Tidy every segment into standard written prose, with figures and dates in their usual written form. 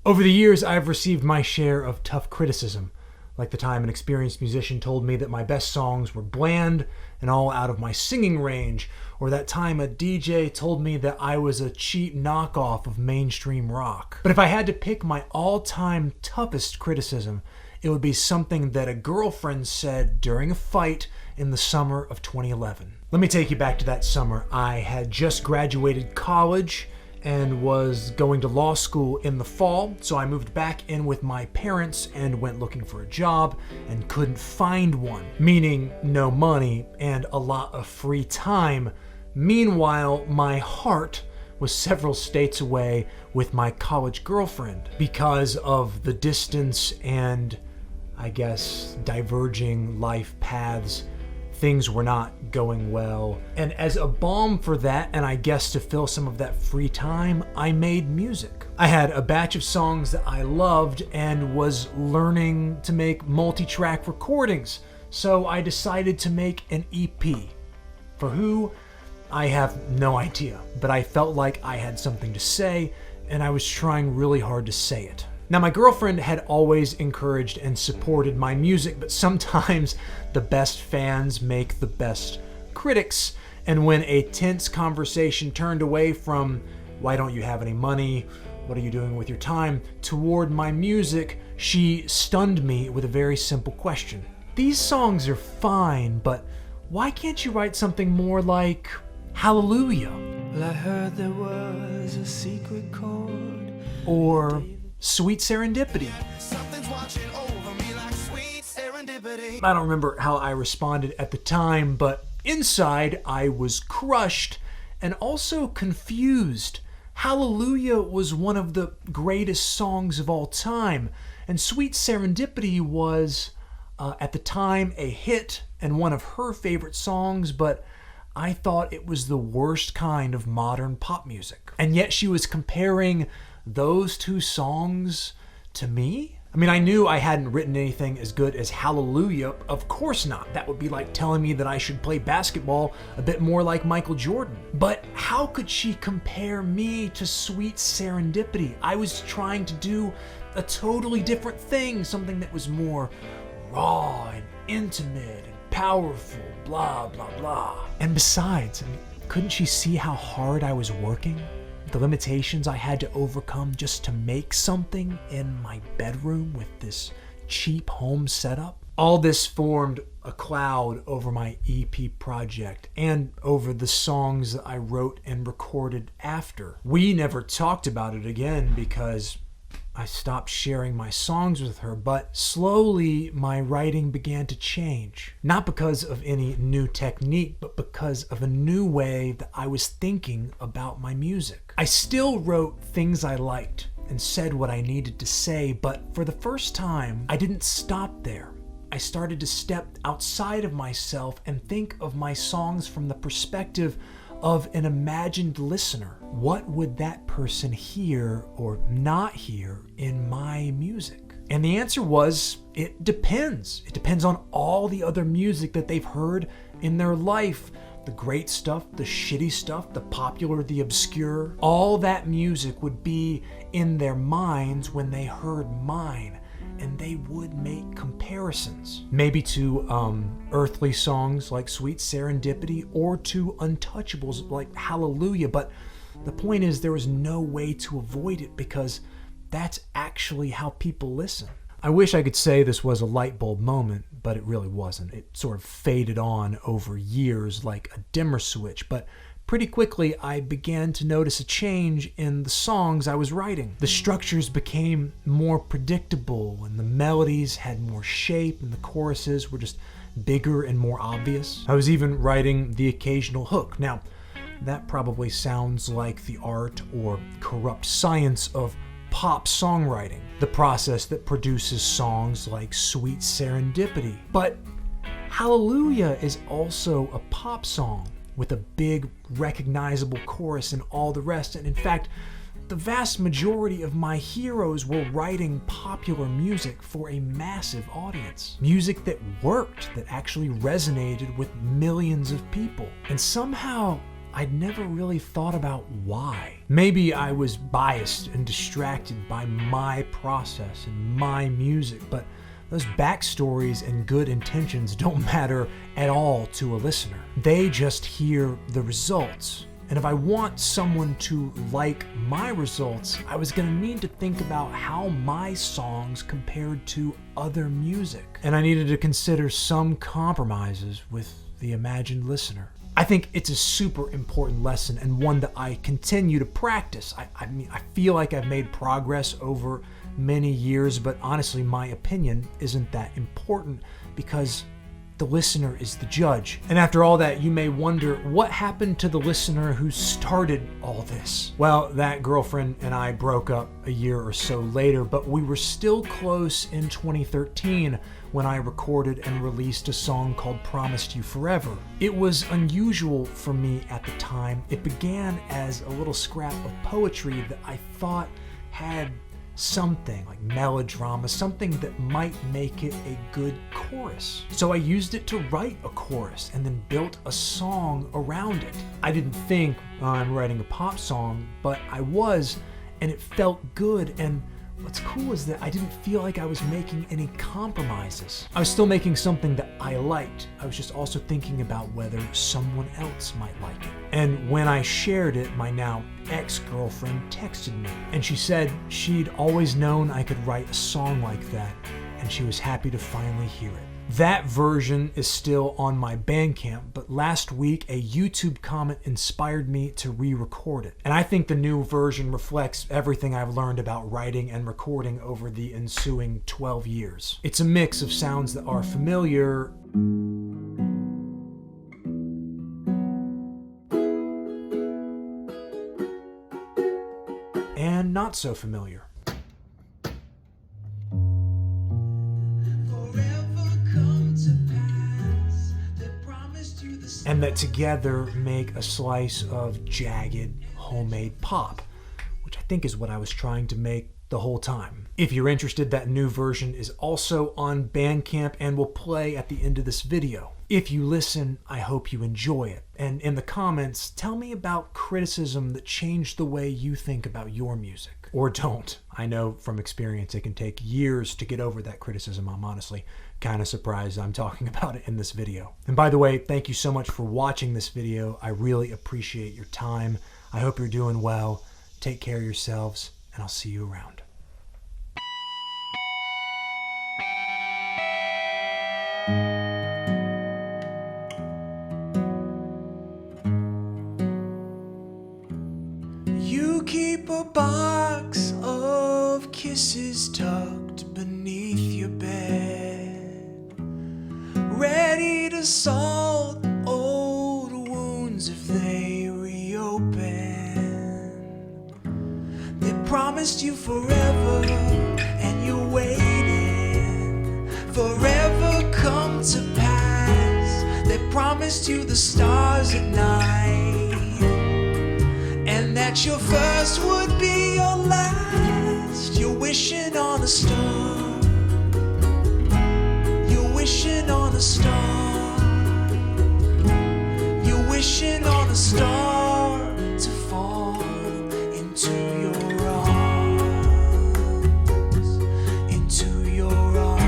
Over the years, I've received my share of tough criticism, like the time an experienced musician told me that my best songs were bland and all out of my singing range, or that time a DJ told me that I was a cheap knockoff of mainstream rock. But if I had to pick my all-time toughest criticism, it would be something that a girlfriend said during a fight in the summer of 2011. Let me take you back to that summer. I had just graduated college and was going to law school in the fall, so I moved back in with my parents and went looking for a job and couldn't find one, meaning no money and a lot of free time. Meanwhile, my heart was several states away with my college girlfriend. Because of the distance and, I guess, diverging life paths, things were not going well. And as a balm for that, and I guess to fill some of that free time, I made music. I had a batch of songs that I loved and was learning to make multi-track recordings, so I decided to make an EP. For who? I have no idea, but I felt like I had something to say, and I was trying really hard to say it. Now, my girlfriend had always encouraged and supported my music, but sometimes the best fans make the best critics. And when a tense conversation turned away from, why don't you have any money? What are you doing with your time? Toward my music, she stunned me with a very simple question. These songs are fine, but why can't you write something more like Hallelujah? Well, I heard there was a secret chord. Or Sweet Serendipity. Something's watching over me like sweet serendipity. I don't remember how I responded at the time, but inside I was crushed and also confused. Hallelujah was one of the greatest songs of all time, and Sweet Serendipity was, at the time, a hit and one of her favorite songs, but I thought it was the worst kind of modern pop music. And yet she was comparing those two songs to me? I mean, I knew I hadn't written anything as good as Hallelujah. Of course not. That would be like telling me that I should play basketball a bit more like Michael Jordan. But how could she compare me to Sweet Serendipity? I was trying to do a totally different thing, something that was more raw and intimate and powerful, blah, blah, blah. And besides, I mean, couldn't she see how hard I was working? The limitations I had to overcome just to make something in my bedroom with this cheap home setup. All this formed a cloud over my EP project and over the songs that I wrote and recorded after. We never talked about it again because I stopped sharing my songs with her, but slowly my writing began to change. Not because of any new technique, but because of a new way that I was thinking about my music. I still wrote things I liked and said what I needed to say, but for the first time, I didn't stop there. I started to step outside of myself and think of my songs from the perspective of an imagined listener. What would that person hear or not hear in my music? And the answer was, it depends. It depends on all the other music that they've heard in their life. The great stuff, the shitty stuff, the popular, the obscure. All that music would be in their minds when they heard mine. And they would make comparisons. Maybe to earthly songs like Sweet Serendipity or to untouchables like Hallelujah. But the point is, there was no way to avoid it because that's actually how people listen. I wish I could say this was a light bulb moment, but it really wasn't. It sort of faded on over years like a dimmer switch. But pretty quickly, I began to notice a change in the songs I was writing. The structures became more predictable, and the melodies had more shape, and the choruses were just bigger and more obvious. I was even writing the occasional hook. Now, that probably sounds like the art or corrupt science of pop songwriting, the process that produces songs like Sweet Serendipity. But Hallelujah is also a pop song with a big, recognizable chorus and all the rest. And in fact, the vast majority of my heroes were writing popular music for a massive audience. Music that worked, that actually resonated with millions of people. And somehow, I'd never really thought about why. Maybe I was biased and distracted by my process and my music, but those backstories and good intentions don't matter at all to a listener. They just hear the results. And if I want someone to like my results, I was gonna need to think about how my songs compared to other music. And I needed to consider some compromises with the imagined listener. I think it's a super important lesson and one that I continue to practice. I feel like I've made progress over many years, but honestly, my opinion isn't that important because the listener is the judge. And after all that, you may wonder what happened to the listener who started all this. Well, that girlfriend and I broke up a year or so later, but we were still close in 2013 when I recorded and released a song called Promised You Forever. It was unusual for me at the time. It began as a little scrap of poetry that I thought had something like melodrama, something that might make it a good chorus. So I used it to write a chorus and then built a song around it. I didn't think I'm writing a pop song, but I was, and it felt good. And what's cool is that I didn't feel like I was making any compromises. I was still making something that I liked. I was just also thinking about whether someone else might like it. And when I shared it, my now ex-girlfriend texted me, and she said she'd always known I could write a song like that, and she was happy to finally hear it. That version is still on my Bandcamp, but last week a YouTube comment inspired me to re-record it. And I think the new version reflects everything I've learned about writing and recording over the ensuing 12 years. It's a mix of sounds that are familiar and not so familiar. And that together make a slice of jagged, homemade pop, which I think is what I was trying to make the whole time. If you're interested, that new version is also on Bandcamp and will play at the end of this video. If you listen, I hope you enjoy it. And in the comments, tell me about criticism that changed the way you think about your music. Or don't. I know from experience it can take years to get over that criticism. I'm honestly kind of surprised I'm talking about it in this video. And by the way, thank you so much for watching this video. I really appreciate your time. I hope you're doing well. Take care of yourselves, and I'll see you around. You keep a box of kisses tucked beneath your bed, ready to salve old wounds if they reopen. They promised you forever, and you're waiting. Forever come to pass. They promised you the stars at night, and that your first would be your last. You're wishing on a star. You're wishing on a star. You're wishing on a star to fall into your arms, into your arms.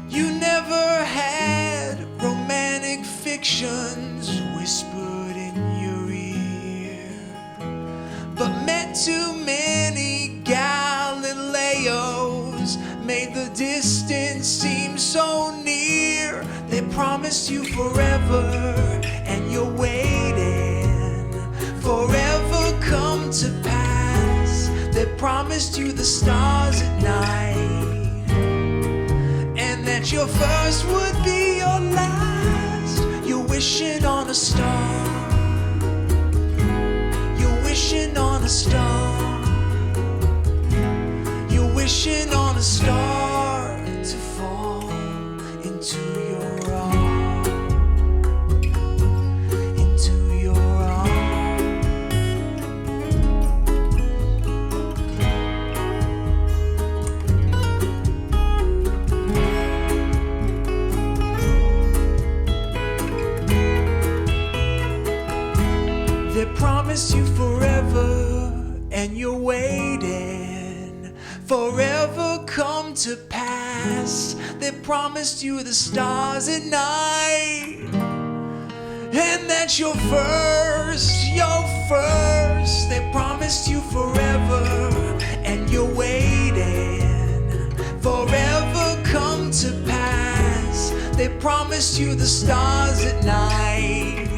You never had romantic fictions whispered in your ear, but met too many Galileos, made the distance seem so near. They promised you forever, and you're waiting. Forever come to pass. They promised you the stars at night, and that your first would be your last. You're wishing on a star. You're wishing on a star. You're wishing on a star to fall into your arms, into your arms. They promised you forever, and you're waiting. Forever come to pass. They promised you the stars at night, and that you're first, you're first. They promised you forever, and you're waiting. Forever come to pass. They promised you the stars at night,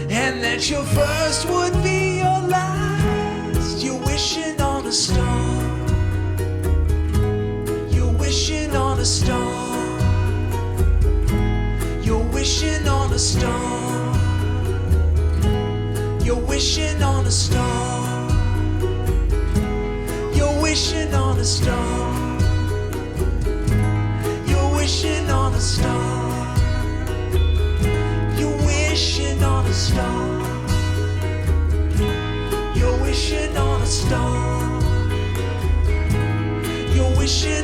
and that your first would be your last. You're wishing on a star. You're wishing on a star. You're wishing on a star. You're wishing on a star. You're wishing on a star. You're wishing on a star. You're wishing on a star. You're wishing on a star. You're wishing